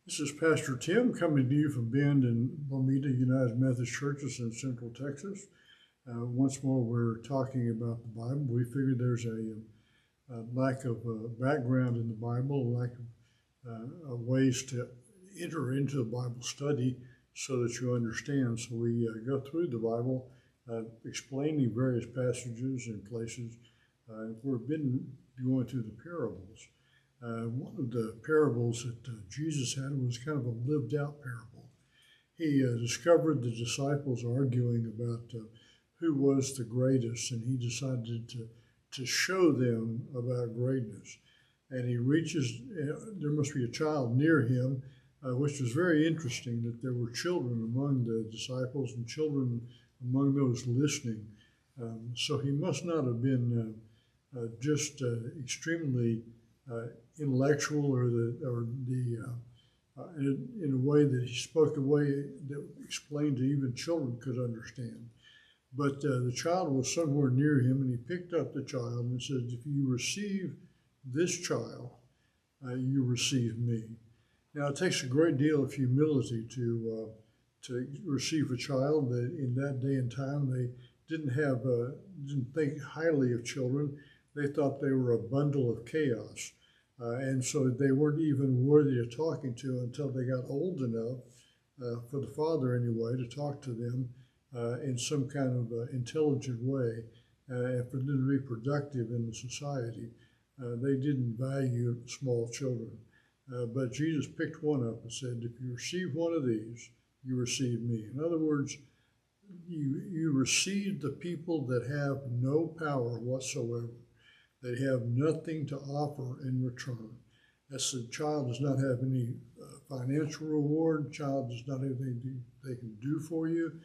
This is Pastor Tim coming to you from Bend and Lomita United Methodist Churches in Central Texas. Once more, we're talking about the Bible. We figured there's a lack of background in the Bible, a lack of ways to enter into the Bible study so that you understand. So we go through the Bible, explaining various passages and places. We've been going through the parables. One of the parables that Jesus had was kind of a lived out parable. He discovered the disciples arguing about who was the greatest, and he decided to show them about greatness. And he reaches, there must be a child near him, which was very interesting that there were children among the disciples and children among those listening. So he must not have been just extremely intellectual, or in a way that he spoke a way that explained to even children could understand. But the child was somewhere near him, and he picked up the child and said, "If you receive this child, you receive me." Now, it takes a great deal of humility to receive a child. That in that day and time, they didn't think highly of children. They thought they were a bundle of chaos. And so they weren't even worthy of talking to until they got old enough, for the father anyway, to talk to them in some kind of intelligent way, and for them to be productive in the society. They didn't value small children. But Jesus picked one up and said, "If you receive one of these, you receive me." In other words, you receive the people that have no power whatsoever. They have nothing to offer in return. That's the child does not have any financial reward. Child does not have anything they can do for you.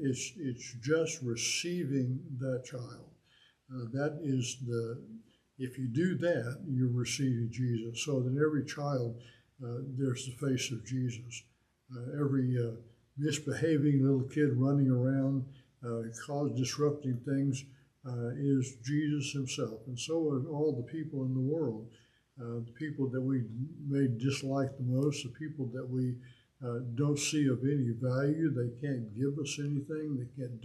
It's just receiving that child. That is if you do that, you're receiving Jesus. So that every child, there's the face of Jesus. Every misbehaving little kid running around, disrupting things, is Jesus himself. And so are all the people in the world, the people that we may dislike the most, the people that we don't see of any value. They can't give us anything. They can't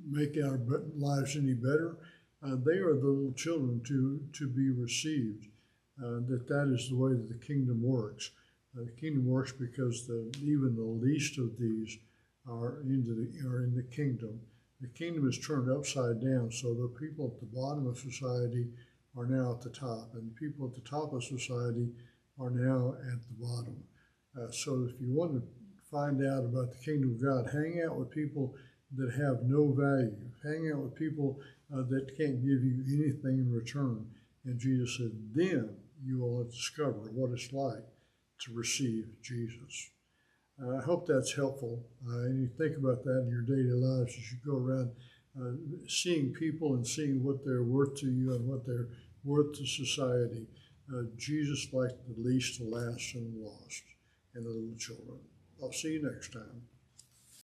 make our lives any better. They are the little children to be received. That is the way that the kingdom works. The kingdom works because even the least of these are in the kingdom. The kingdom is turned upside down, so the people at the bottom of society are now at the top, and the people at the top of society are now at the bottom. So if you want to find out about the kingdom of God, hang out with people that have no value. Hang out with people that can't give you anything in return. And Jesus said, then you will discover what it's like to receive Jesus. I hope that's helpful. And you think about that in your daily lives as you go around seeing people and seeing what they're worth to you and what they're worth to society. Jesus liked the least, the last, and the lost, and the little children. I'll see you next time.